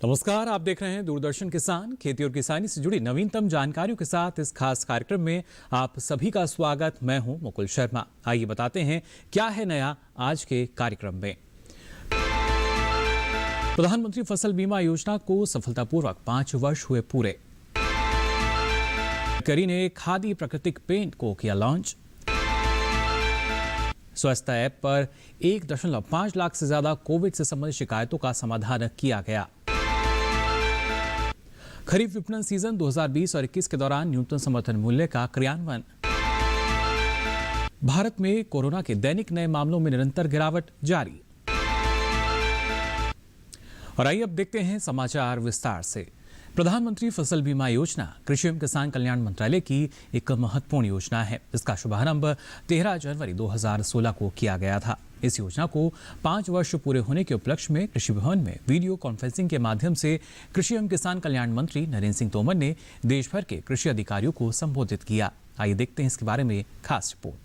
नमस्कार, आप देख रहे हैं दूरदर्शन किसान। खेती और किसानी से जुड़ी नवीनतम जानकारियों के साथ इस खास कार्यक्रम में आप सभी का स्वागत। मैं हूं मुकुल शर्मा। आइए बताते हैं क्या है नया आज के कार्यक्रम में। प्रधानमंत्री फसल बीमा योजना को सफलतापूर्वक 5 वर्ष हुए पूरे। करी ने खादी प्राकृतिक पेंट को किया लॉन्च। स्वास्थ्य ऐप पर 1.5 लाख से ज्यादा कोविड से संबंधित शिकायतों का समाधान किया गया। खरीफ विपणन सीजन 2020 और 21 के दौरान न्यूनतम समर्थन मूल्य का क्रियान्वयन। भारत में कोरोना के दैनिक नए मामलों में निरंतर गिरावट जारी। और आइए अब देखते हैं समाचार विस्तार से। प्रधानमंत्री फसल बीमा योजना कृषि एवं किसान कल्याण मंत्रालय की एक महत्वपूर्ण योजना है। इसका शुभारंभ 13 जनवरी 2016 को किया गया था। इस योजना को 5 वर्ष पूरे होने के उपलक्ष्य में कृषि भवन में वीडियो कॉन्फ्रेंसिंग के माध्यम से कृषि एवं किसान कल्याण मंत्री नरेंद्र सिंह तोमर ने देश भर के कृषि अधिकारियों को संबोधित किया। आइए देखते हैं इसके बारे में खास रिपोर्ट।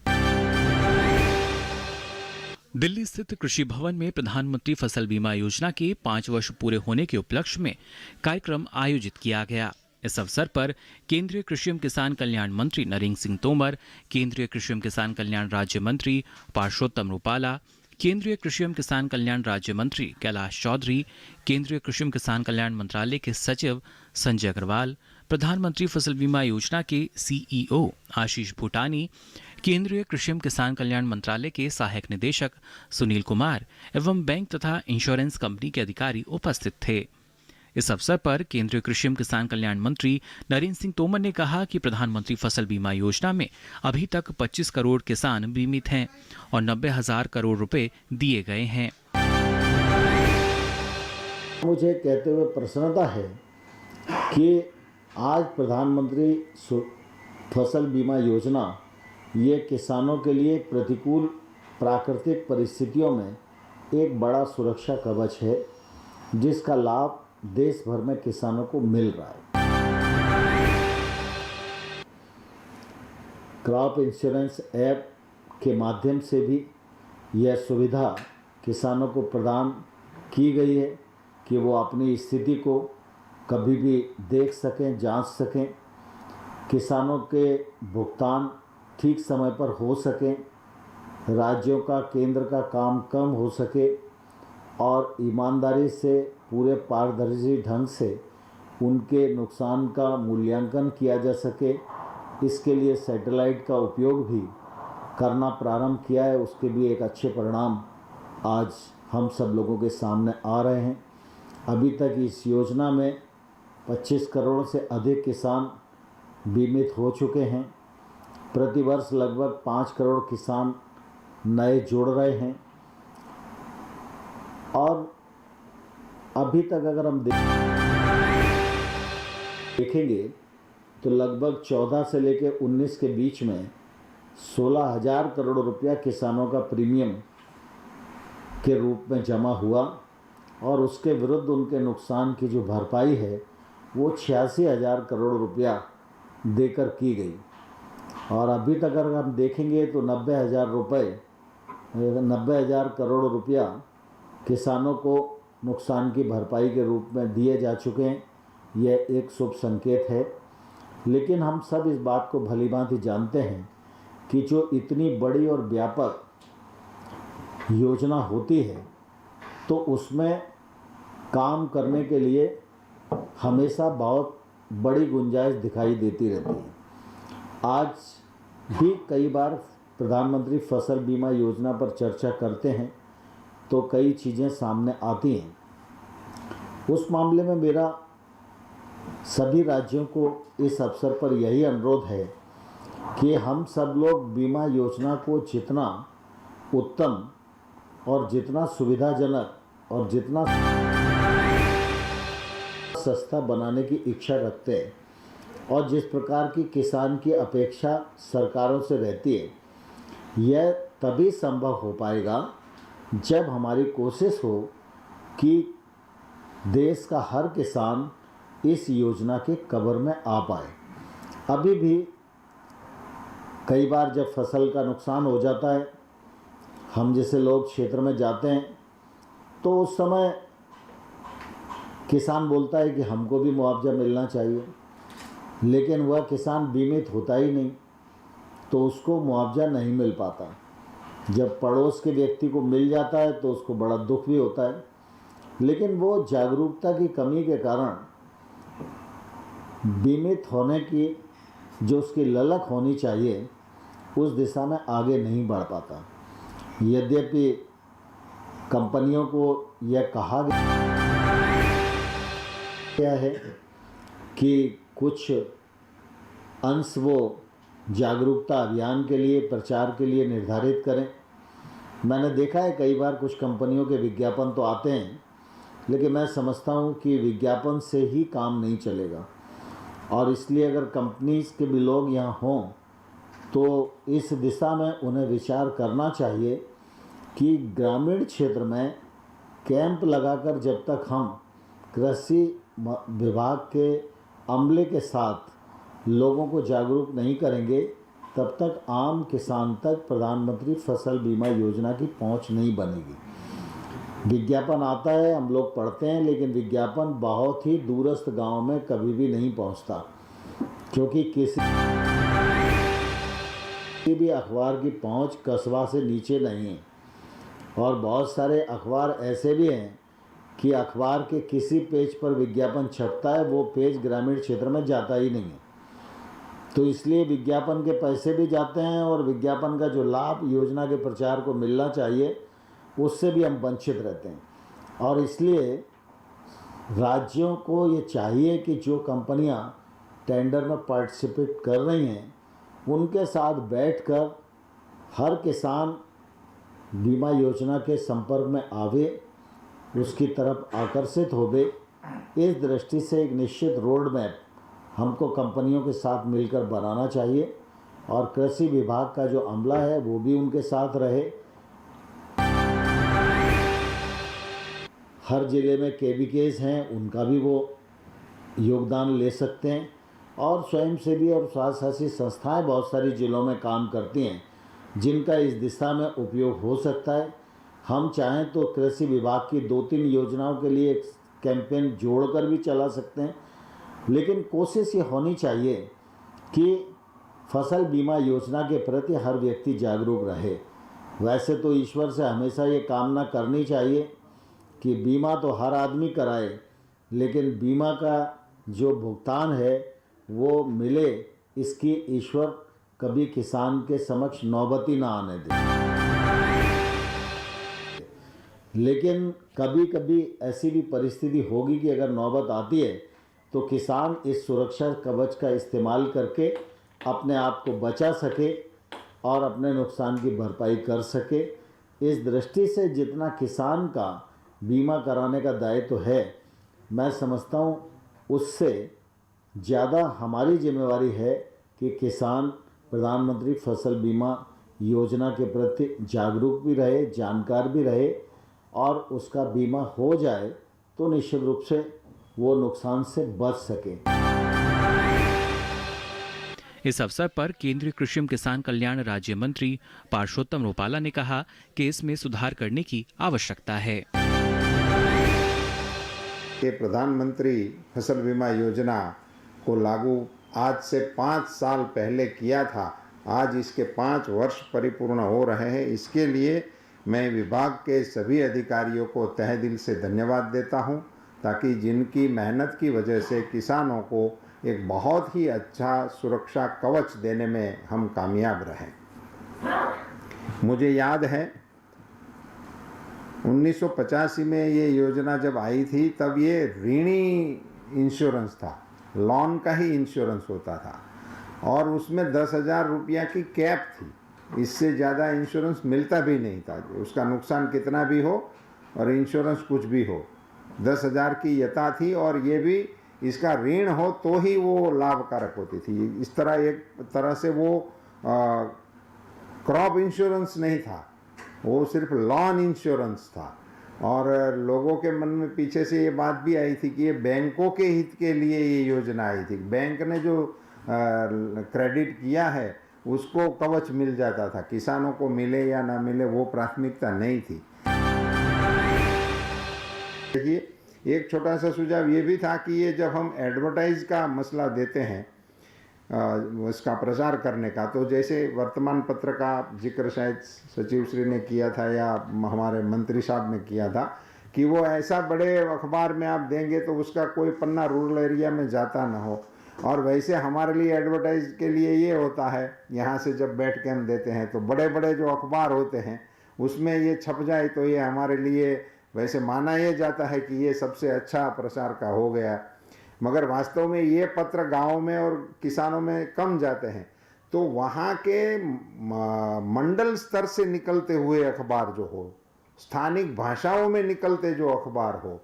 दिल्ली स्थित कृषि भवन में प्रधानमंत्री फसल बीमा योजना के 5 वर्ष पूरे होने के उपलक्ष्य में कार्यक्रम आयोजित किया गया। इस अवसर पर केंद्रीय कृषि एवं किसान कल्याण मंत्री नरेंद्र सिंह तोमर, केंद्रीय कृषि एवं किसान कल्याण राज्य मंत्री परषोत्तम रुपाला, केंद्रीय कृषि एवं किसान कल्याण राज्य मंत्री कैलाश चौधरी, केंद्रीय कृषि एवं किसान कल्याण मंत्रालय के सचिव संजय अग्रवाल, प्रधानमंत्री फसल बीमा योजना के सीईओ आशीष भूटानी, केंद्रीय कृषि एवं किसान कल्याण मंत्रालय के सहायक निदेशक सुनील कुमार एवं बैंक तथा इंश्योरेंस कंपनी के अधिकारी उपस्थित थे। इस अवसर पर केंद्रीय कृषि एवं किसान कल्याण मंत्री नरेंद्र सिंह तोमर ने कहा कि प्रधानमंत्री फसल बीमा योजना में अभी तक 25 करोड़ किसान बीमित हैं और 90,000 करोड़ रुपए दिए गए हैं। मुझे कहते हुए प्रसन्नता है कि आज प्रधानमंत्री फसल बीमा योजना ये किसानों के लिए प्रतिकूल प्राकृतिक परिस्थितियों में एक बड़ा सुरक्षा कवच है, जिसका लाभ देश भर में किसानों को मिल रहा है। क्रॉप इंश्योरेंस ऐप के माध्यम से भी यह सुविधा किसानों को प्रदान की गई है कि वो अपनी स्थिति को कभी भी देख सकें, जांच सकें, किसानों के भुगतान ठीक समय पर हो सकें, राज्यों का केंद्र का काम कम हो सके और ईमानदारी से पूरे पारदर्शी ढंग से उनके नुकसान का मूल्यांकन किया जा सके। इसके लिए सैटेलाइट का उपयोग भी करना प्रारंभ किया है। उसके भी एक अच्छे परिणाम आज हम सब लोगों के सामने आ रहे हैं। अभी तक इस योजना में 25 करोड़ से अधिक किसान बीमित हो चुके हैं। प्रतिवर्ष लगभग 5 करोड़ किसान नए जुड़ रहे हैं और अभी तक अगर हम देखेंगे तो लगभग 14 से लेकर 19 के बीच में 16,000 करोड़ रुपया किसानों का प्रीमियम के रूप में जमा हुआ और उसके विरुद्ध उनके नुकसान की जो भरपाई है वो 86,000 करोड़ रुपया देकर की गई। और अभी तक अगर हम देखेंगे तो 90,000 करोड़ रुपया किसानों को नुकसान की भरपाई के रूप में दिए जा चुके हैं। यह एक शुभ संकेत है। लेकिन हम सब इस बात को भलीभांति जानते हैं कि जो इतनी बड़ी और व्यापक योजना होती है तो उसमें काम करने के लिए हमेशा बहुत बड़ी गुंजाइश दिखाई देती रहती है। आज भी कई बार प्रधानमंत्री फसल बीमा योजना पर चर्चा करते हैं तो कई चीज़ें सामने आती हैं। उस मामले में मेरा सभी राज्यों को इस अवसर पर यही अनुरोध है कि हम सब लोग बीमा योजना को जितना उत्तम और जितना सुविधाजनक और जितना सस्ता बनाने की इच्छा रखते हैं और जिस प्रकार की किसान की अपेक्षा सरकारों से रहती है, यह तभी संभव हो पाएगा जब हमारी कोशिश हो कि देश का हर किसान इस योजना के कवर में आ पाए। अभी भी कई बार जब फसल का नुकसान हो जाता है, हम जैसे लोग क्षेत्र में जाते हैं तो उस समय किसान बोलता है कि हमको भी मुआवजा मिलना चाहिए, लेकिन वह किसान बीमित होता ही नहीं, तो उसको मुआवजा नहीं मिल पाता। जब पड़ोस के व्यक्ति को मिल जाता है तो उसको बड़ा दुख भी होता है, लेकिन वो जागरूकता की कमी के कारण बीमित होने की जो उसकी ललक होनी चाहिए उस दिशा में आगे नहीं बढ़ पाता। यद्यपि कंपनियों को यह कहा गया है कि कुछ अंश वो जागरूकता अभियान के लिए, प्रचार के लिए निर्धारित करें। मैंने देखा है कई बार कुछ कंपनियों के विज्ञापन तो आते हैं, लेकिन मैं समझता हूँ कि विज्ञापन से ही काम नहीं चलेगा, और इसलिए अगर कंपनीज के भी लोग यहाँ हों तो इस दिशा में उन्हें विचार करना चाहिए कि ग्रामीण क्षेत्र में कैंप लगाकर जब तक हम कृषि विभाग के अमले के साथ लोगों को जागरूक नहीं करेंगे, तब तक आम किसान तक प्रधानमंत्री फसल बीमा योजना की पहुंच नहीं बनेगी। विज्ञापन आता है, हम लोग पढ़ते हैं, लेकिन विज्ञापन बहुत ही दूरस्थ गांव में कभी भी नहीं पहुंचता, क्योंकि किसी भी अखबार की पहुंच कस्बा से नीचे नहीं है। और बहुत सारे अखबार ऐसे भी हैं कि अखबार के किसी पेज पर विज्ञापन छपता है, वो पेज ग्रामीण क्षेत्र में जाता ही नहीं है। तो इसलिए विज्ञापन के पैसे भी जाते हैं और विज्ञापन का जो लाभ योजना के प्रचार को मिलना चाहिए उससे भी हम वंचित रहते हैं। और इसलिए राज्यों को ये चाहिए कि जो कंपनियां टेंडर में पार्टिसिपेट कर रही हैं उनके साथ बैठकर हर किसान बीमा योजना के संपर्क में आवे, उसकी तरफ आकर्षित होवे। इस दृष्टि से एक निश्चित रोड मैप हमको कंपनियों के साथ मिलकर बनाना चाहिए, और कृषि विभाग का जो अमला है वो भी उनके साथ रहे। हर जिले में केवीकेज हैं, उनका भी वो योगदान ले सकते हैं, और स्वयंसेवी और स्वशासी संस्थाएं बहुत सारी जिलों में काम करती हैं जिनका इस दिशा में उपयोग हो सकता है। हम चाहें तो कृषि विभाग की 2-3 योजनाओं के लिए एक कैंपेन जोड़कर भी चला सकते हैं, लेकिन कोशिश ये होनी चाहिए कि फसल बीमा योजना के प्रति हर व्यक्ति जागरूक रहे। वैसे तो ईश्वर से हमेशा ये कामना करनी चाहिए कि बीमा तो हर आदमी कराए, लेकिन बीमा का जो भुगतान है वो मिले, इसकी ईश्वर कभी किसान के समक्ष नौबत ही ना आने दे। लेकिन कभी कभी ऐसी भी परिस्थिति होगी कि अगर नौबत आती है तो किसान इस सुरक्षा कवच का इस्तेमाल करके अपने आप को बचा सके और अपने नुकसान की भरपाई कर सके। इस दृष्टि से जितना किसान का बीमा कराने का दायित्व है, मैं समझता हूँ उससे ज़्यादा हमारी जिम्मेवारी है कि किसान प्रधानमंत्री फसल बीमा योजना के प्रति जागरूक भी रहे, जानकार भी रहे, और उसका बीमा हो जाए तो निश्चित रूप से वो नुकसान से बच सके। इस अवसर पर केंद्रीय कृषि एवं किसान कल्याण राज्य मंत्री पार्षोत्तम रुपाला ने कहा कि इसमें सुधार करने की आवश्यकता है। ये प्रधानमंत्री फसल बीमा योजना को लागू आज से 5 साल पहले किया था। आज इसके 5 वर्ष परिपूर्ण हो रहे हैं। इसके लिए मैं विभाग के सभी अधिकारियों को तहे दिल से धन्यवाद देता हूं, ताकि जिनकी मेहनत की वजह से किसानों को एक बहुत ही अच्छा सुरक्षा कवच देने में हम कामयाब रहे। मुझे याद है 1985 में ये योजना जब आई थी, तब ये ऋणी इंश्योरेंस था, लोन का ही इंश्योरेंस होता था, और उसमें 10,000 रुपया की कैप थी। इससे ज़्यादा इंश्योरेंस मिलता भी नहीं था। उसका नुकसान कितना भी हो और इंश्योरेंस कुछ भी हो, 10,000 की यथा थी, और ये भी इसका ऋण हो तो ही वो लाभकारक होती थी। इस तरह एक तरह से वो क्रॉप इंश्योरेंस नहीं था, वो सिर्फ लॉन इंश्योरेंस था। और लोगों के मन में पीछे से ये बात भी आई थी कि ये बैंकों के हित के लिए ये योजना आई थी। बैंक ने जो क्रेडिट किया है उसको कवच मिल जाता था, किसानों को मिले या ना मिले वो प्राथमिकता नहीं थी। देखिए एक छोटा सा सुझाव ये भी था कि ये जब हम एडवर्टाइज का मसला देते हैं उसका प्रचार करने का, तो जैसे वर्तमान पत्र का जिक्र शायद सचिव श्री ने किया था या हमारे मंत्री साहब ने किया था कि वो ऐसा बड़े अखबार में आप देंगे तो उसका कोई पन्ना रूरल एरिया में जाता ना हो। और वैसे हमारे लिए एडवर्टाइज के लिए ये होता है, यहाँ से जब बैठ के हम देते हैं तो बड़े बड़े जो अखबार होते हैं उसमें ये छप जाए तो ये हमारे लिए वैसे माना ये जाता है कि ये सबसे अच्छा प्रचार का हो गया, मगर वास्तव में ये पत्र गाँव में और किसानों में कम जाते हैं। तो वहाँ के मंडल स्तर से निकलते हुए अखबार जो हो, स्थानिक भाषाओं में निकलते जो अखबार हो,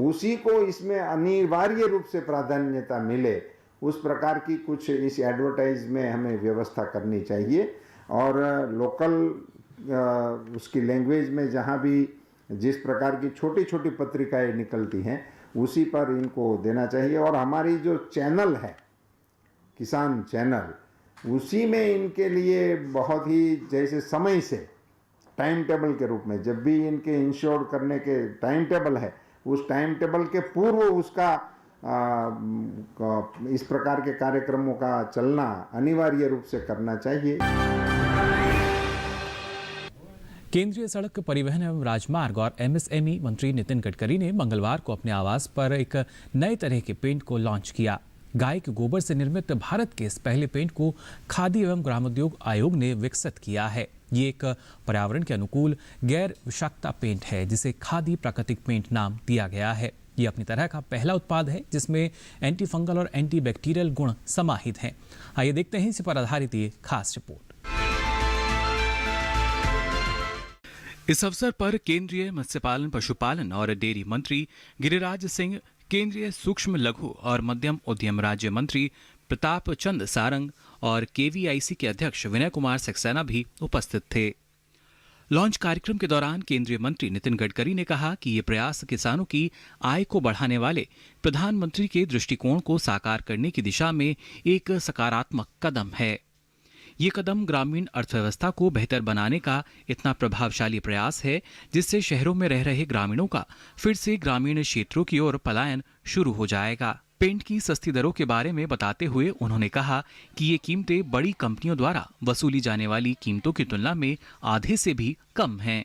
उसी को इसमें अनिवार्य रूप से प्राधान्यता मिले, उस प्रकार की कुछ इस एडवर्टाइज में हमें व्यवस्था करनी चाहिए। और लोकल उसकी लैंग्वेज में जहाँ भी जिस प्रकार की छोटी छोटी पत्रिकाएं निकलती हैं उसी पर इनको देना चाहिए। और हमारी जो चैनल है किसान चैनल, उसी में इनके लिए बहुत ही जैसे समय से टाइम टेबल के रूप में जब भी इनके इंश्योर करने के टाइम टेबल है, उस टाइम टेबल के पूर्व उसका इस प्रकार के कार्यक्रमों का चलना अनिवार्य रूप से करना चाहिए। केंद्रीय सड़क परिवहन एवं राजमार्ग और एमएसएमई मंत्री नितिन गडकरी ने मंगलवार को अपने आवास पर एक नए तरह के पेंट को लॉन्च किया। गाय के गोबर से निर्मित भारत के इस पहले पेंट को खादी एवं ग्रामोद्योग आयोग ने विकसित किया है। ये एक पर्यावरण के अनुकूल गैर विषाक्तता पेंट है जिसे खादी प्राकृतिक पेंट नाम दिया गया है। ये अपनी तरह का पहला उत्पाद है जिसमें एंटी फंगल और एंटी बैक्टीरियल गुण समाहित हैं। आइए देखते हैं इसी पर आधारित ये खास रिपोर्ट। इस अवसर पर केंद्रीय मत्स्य पालन, पशुपालन और डेयरी मंत्री गिरिराज सिंह, केंद्रीय सूक्ष्म लघु और मध्यम उद्यम राज्य मंत्री प्रताप चंद सारंग और केवीआईसी के अध्यक्ष विनय कुमार सक्सेना भी उपस्थित थे। लॉन्च कार्यक्रम के दौरान केंद्रीय मंत्री नितिन गडकरी ने कहा कि ये प्रयास किसानों की आय को बढ़ाने वाले प्रधानमंत्री के दृष्टिकोण को साकार करने की दिशा में एक सकारात्मक कदम है। ये कदम ग्रामीण अर्थव्यवस्था को बेहतर बनाने का इतना प्रभावशाली प्रयास है जिससे शहरों में रह रहे ग्रामीणों का फिर से ग्रामीण क्षेत्रों की ओर पलायन शुरू हो जाएगा। पेंट की सस्ती दरों के बारे में बताते हुए उन्होंने कहा कि ये कीमतें बड़ी कंपनियों द्वारा वसूली जाने वाली कीमतों की तुलना में आधे से भी कम हैं।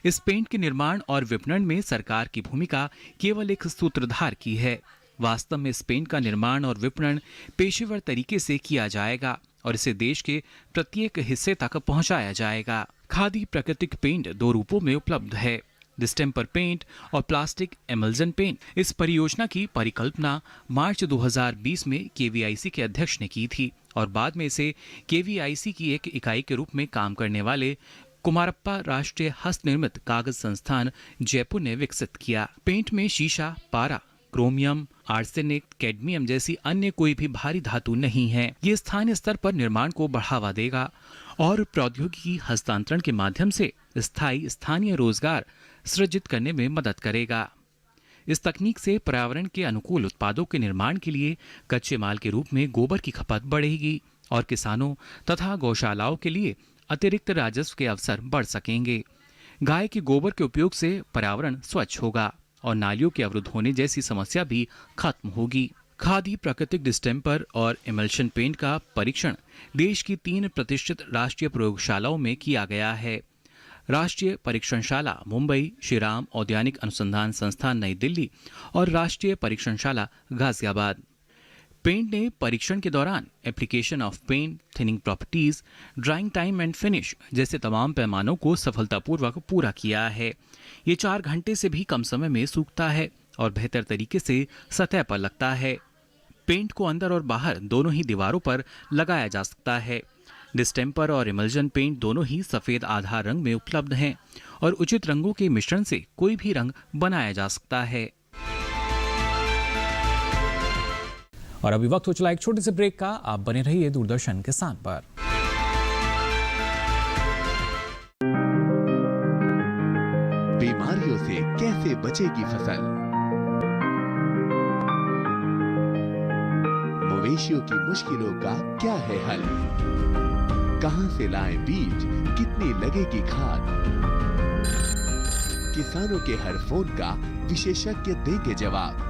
इस पेंट के निर्माण और विपणन में सरकार की भूमिका केवल एक सूत्रधार की है। वास्तव में इस पेंट का निर्माण और विपणन पेशेवर तरीके से किया जाएगा और इसे देश के प्रत्येक हिस्से तक पहुंचाया जाएगा। खादी प्राकृतिक पेंट दो रूपों में उपलब्ध है, डिस्टेम्पर पेंट और प्लास्टिक एमल्जन पेंट। इस परियोजना की परिकल्पना मार्च 2020 में केवीआईसी के अध्यक्ष ने की थी और बाद में इसे केवीआईसी की एक इकाई के रूप में काम करने वाले कुमारप्पा राष्ट्रीय हस्तनिर्मित कागज संस्थान जयपुर ने विकसित किया। पेंट में शीशा, पारा, क्रोमियम, आर्सेनिक, कैडमियम जैसी अन्य कोई भी भारी धातु नहीं है। ये स्थानीय स्तर पर निर्माण को बढ़ावा देगा और प्रौद्योगिकी हस्तांतरण के माध्यम से स्थानीय रोजगार सृजित करने में मदद करेगा। इस तकनीक से पर्यावरण के अनुकूल उत्पादों के निर्माण के लिए कच्चे माल के रूप में गोबर की खपत बढ़ेगी और किसानों तथा गौशालाओं के लिए अतिरिक्त राजस्व के अवसर बढ़ सकेंगे। गाय के गोबर के उपयोग से पर्यावरण स्वच्छ होगा और नालियों के अवरुद्ध होने जैसी समस्या भी खत्म होगी। खादी प्राकृतिक डिस्टेम्पर और इमल्शन पेंट का परीक्षण देश की 3 प्रतिष्ठित राष्ट्रीय प्रयोगशालाओं में किया गया है। राष्ट्रीय परीक्षणशाला मुंबई, श्रीराम औद्यानिक अनुसंधान संस्थान नई दिल्ली और राष्ट्रीय परीक्षणशाला गाजियाबाद। पेंट ने परीक्षण के दौरान application of paint, thinning properties, drawing time and finish जैसे तमाम पैमानों को सफलतापूर्वक पूरा किया है। ये 4 घंटे से भी कम समय में सूखता है और बेहतर तरीके से सतह पर लगता है। पेंट को अंदर और बाहर दोनों ही दीवारों पर लगाया जा सकता है। डिस्टेम्पर और इमल्जन पेंट दोनों ही सफेद आधार रंग में उपलब्ध हैं और उचित रंगों के मिश्रण से कोई भी रंग बनाया जा सकता है। और अभी वक्त हो चला एक छोटे से ब्रेक का। आप बने रहिए दूरदर्शन किसान पर। बीमारियों से कैसे बचेगी फसल? मवेशियों की मुश्किलों का क्या है हल? कहां से लाएं बीज, कितनी लगेगी खाद? किसानों के हर फोन का विशेषज्ञ देंगे जवाब।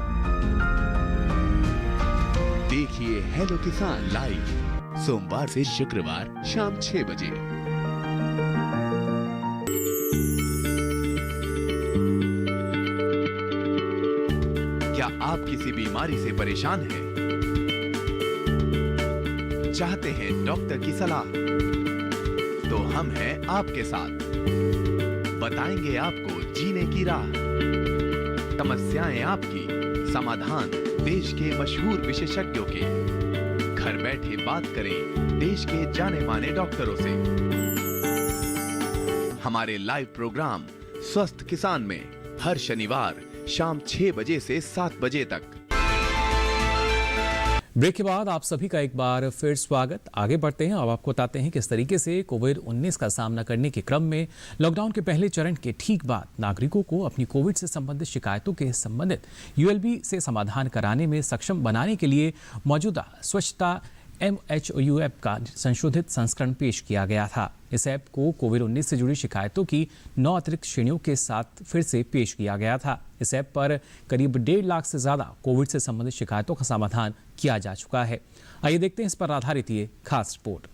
देखिए हेलो किसान लाइव सोमवार से शुक्रवार शाम 6 बजे। क्या आप किसी बीमारी से परेशान हैं? चाहते हैं डॉक्टर की सलाह? तो हम हैं आपके साथ, बताएंगे आपको जीने की राह। समस्याएं आपकी, समाधान देश के मशहूर विशेषज्ञों के। घर बैठे बात करें देश के जाने माने डॉक्टरों से। हमारे लाइव प्रोग्राम स्वस्थ किसान में हर शनिवार शाम 6 बजे से 7 बजे तक। ब्रेक के बाद आप सभी का एक बार फिर स्वागत। आगे बढ़ते हैं। अब आपको बताते हैं किस तरीके से कोविड-19 का सामना करने के क्रम में लॉकडाउन के पहले चरण के ठीक बाद नागरिकों को अपनी कोविड से संबंधित शिकायतों के संबंधित यूएलबी से समाधान कराने में सक्षम बनाने के लिए मौजूदा स्वच्छता MHOU ऐप का संशोधित संस्करण पेश किया गया था। इस ऐप को कोविड-19 से जुड़ी शिकायतों की 9 अतिरिक्त श्रेणियों के साथ फिर से पेश किया गया था। इस ऐप पर करीब 1.5 लाख से ज्यादा कोविड से संबंधित शिकायतों का समाधान किया जा चुका है। आइए देखते हैं इस पर आधारित ये खास रिपोर्ट।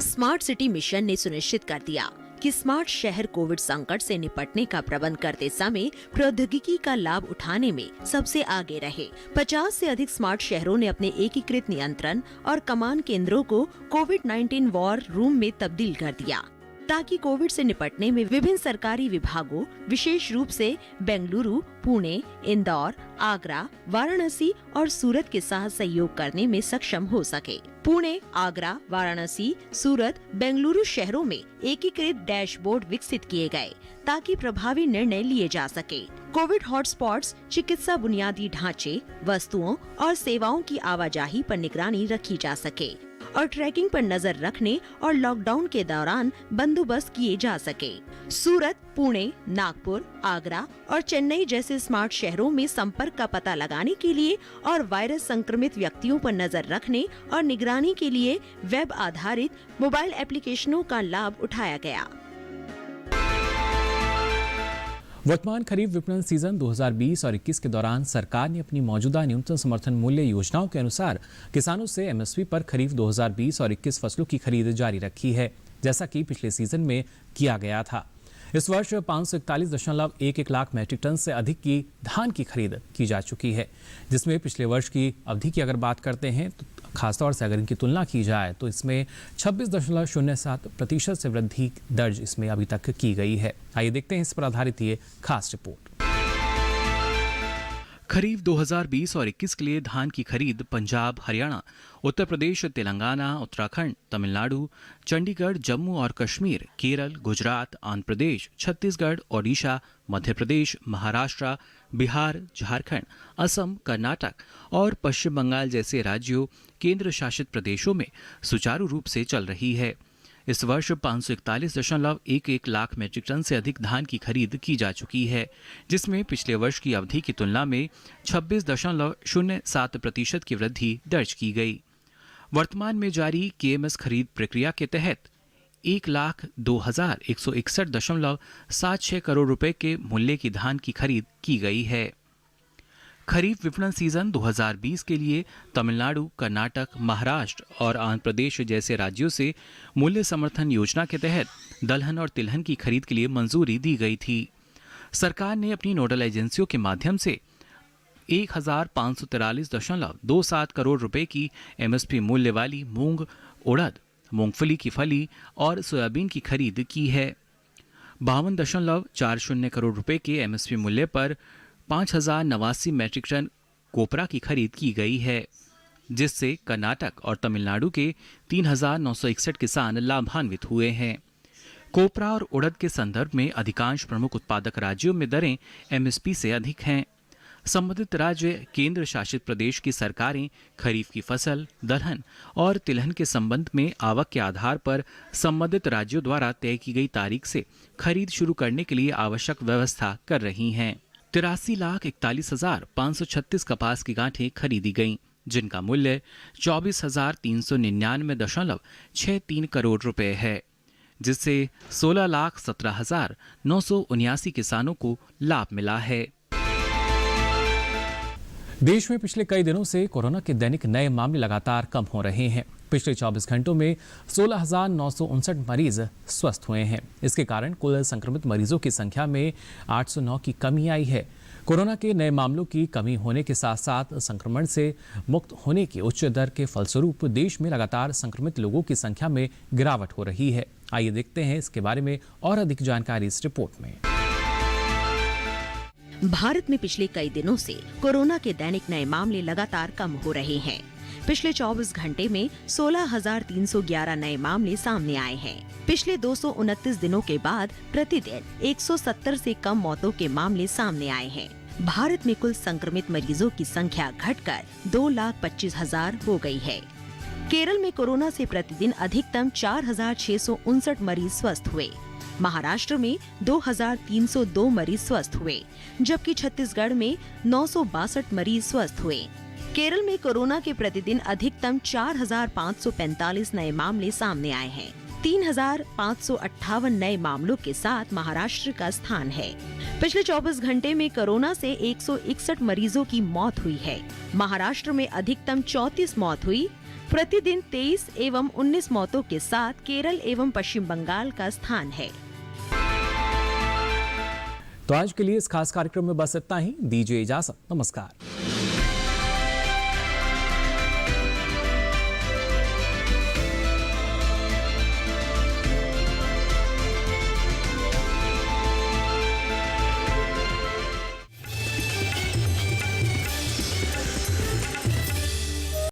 स्मार्ट सिटी मिशन ने सुनिश्चित कर दिया कि स्मार्ट शहर कोविड संकट से निपटने का प्रबंध करते समय प्रौद्योगिकी का लाभ उठाने में सबसे आगे रहे। 50 से अधिक स्मार्ट शहरों ने अपने एकीकृत नियंत्रण और कमांड केंद्रों को कोविड-19 वॉर रूम में तब्दील कर दिया, ताकि कोविड से निपटने में विभिन्न सरकारी विभागों, विशेष रूप से बेंगलुरु, पुणे, इंदौर, आगरा, वाराणसी और सूरत के साथ सहयोग करने में सक्षम हो सके। पुणे, आगरा, वाराणसी, सूरत, बेंगलुरु शहरों में एकीकृत डैशबोर्ड विकसित किए गए, ताकि प्रभावी निर्णय लिए जा सके। कोविड हॉटस्पॉट्स, चिकित्सा बुनियादी ढांचे, वस्तुओं और सेवाओं की आवाजाही पर निगरानी रखी जा सके और ट्रैकिंग पर नजर रखने और लॉकडाउन के दौरान बंदोबस्त किए जा सके। सूरत, पुणे, नागपुर, आगरा और चेन्नई जैसे स्मार्ट शहरों में संपर्क का पता लगाने के लिए और वायरस संक्रमित व्यक्तियों पर नजर रखने और निगरानी के लिए वेब आधारित मोबाइल एप्लीकेशनों का लाभ उठाया गया। वर्तमान खरीफ विपणन सीजन 2020 और 21 के दौरान सरकार ने अपनी मौजूदा न्यूनतम समर्थन मूल्य योजनाओं के अनुसार किसानों से MSP पर खरीफ 2020 और 21 फसलों की खरीद जारी रखी है, जैसा कि पिछले सीजन में किया गया था। इस वर्ष 541.11 लाख मैट्रिक टन से अधिक की धान की खरीद की जा चुकी है, जिसमें पिछले वर्ष की अवधि की अगर बात करते हैं तो खासतौर से अगर इनकी तुलना की जाए तो इसमें 26.07% से वृद्धि दर्ज इसमें अभी तक की गई है। आइए देखते हैं इस पर आधारित ये खास रिपोर्ट। खरीफ 2020 और 21 के लिए धान की खरीद पंजाब, हरियाणा, उत्तर प्रदेश, तेलंगाना, उत्तराखंड, तमिलनाडु, चंडीगढ़, जम्मू और कश्मीर, केरल, गुजरात, आंध्र प्रदेश, छत्तीसगढ़, ओडिशा, मध्य प्रदेश, महाराष्ट्र, बिहार, झारखंड, असम, कर्नाटक और पश्चिम बंगाल जैसे राज्यों, केंद्र शासित प्रदेशों में सुचारू रूप से चल रही है। इस वर्ष 541.11 लाख मैट्रिक टन से अधिक धान की खरीद की जा चुकी है, जिसमें पिछले वर्ष की अवधि की तुलना में 26.07% की वृद्धि दर्ज की गई। वर्तमान में जारी KMS खरीद प्रक्रिया के तहत 1,02,161.76 करोड़ रुपए के मूल्य की धान की खरीद की गई है। खरीफ विपणन सीजन 2020 के लिए तमिलनाडु, कर्नाटक, महाराष्ट्र और आंध्र प्रदेश जैसे राज्यों से मूल्य समर्थन योजना के तहत दलहन और तिलहन की खरीद के लिए मंजूरी दी गई थी। सरकार ने अपनी नोडल एजेंसियों के माध्यम से 1,543.27 करोड़ रुपए की MSP मूल्य वाली मूंग, उड़द, मूंगफली की फली और सोयाबीन की खरीद की है। 52.40 करोड़ रुपए के MSP मूल्य पर 5,089 मैट्रिक टन कोपरा की खरीद की गई है, जिससे कर्नाटक और तमिलनाडु के 3,961 किसान लाभान्वित हुए हैं। कोपरा और उड़द के संदर्भ में अधिकांश प्रमुख उत्पादक राज्यों में दरें MSP से अधिक हैं। संबंधित राज्य, केंद्र शासित प्रदेश की सरकारें खरीफ की फसल, दलहन और तिलहन के संबंध में आवक के आधार पर संबंधित राज्यों द्वारा तय की गई तारीख से खरीद शुरू करने के लिए आवश्यक व्यवस्था कर रही हैं। 83,41,536 कपास की गांठें खरीदी गईं, जिनका मूल्य 24,399.63 करोड़ रुपए है। जिससे 16,17,979 किसानों को लाभ मिला है। देश में पिछले कई दिनों से कोरोना के दैनिक नए मामले लगातार कम हो रहे हैं। पिछले 24 घंटों में 16,959 मरीज स्वस्थ हुए हैं। इसके कारण कुल संक्रमित मरीजों की संख्या में 809 की कमी आई है। कोरोना के नए मामलों की कमी होने के साथ साथ संक्रमण से मुक्त होने की उच्च दर के फलस्वरूप देश में लगातार संक्रमित लोगों की संख्या में गिरावट हो रही है। आइए देखते हैं इसके बारे में और अधिक जानकारी इस रिपोर्ट में। भारत में पिछले कई दिनों से कोरोना के दैनिक नए मामले लगातार कम हो रहे हैं। पिछले 24 घंटे में 16,311 नए मामले सामने आए हैं। पिछले 229 दिनों के बाद प्रतिदिन 170 से कम मौतों के मामले सामने आए हैं। भारत में कुल संक्रमित मरीजों की संख्या घटकर 2,25,000 हो गई है। केरल में कोरोना से प्रतिदिन अधिकतम 4,659 मरीज स्वस्थ हुए। महाराष्ट्र में 2,302 मरीज स्वस्थ हुए, जबकि छत्तीसगढ़ में 962 मरीज स्वस्थ हुए। केरल में कोरोना के प्रतिदिन अधिकतम 4,545 नए मामले सामने आए हैं। 3,558 नए मामलों के साथ महाराष्ट्र का स्थान है। पिछले 24 घंटे में कोरोना से 161 मरीजों की मौत हुई है। महाराष्ट्र में अधिकतम 34 मौत हुई। प्रतिदिन 23 एवं 19 मौतों के साथ केरल एवं पश्चिम बंगाल का स्थान है। तो आज के लिए इस खास कार्यक्रम में बस इतना ही। दीजिए इजाजत। नमस्कार।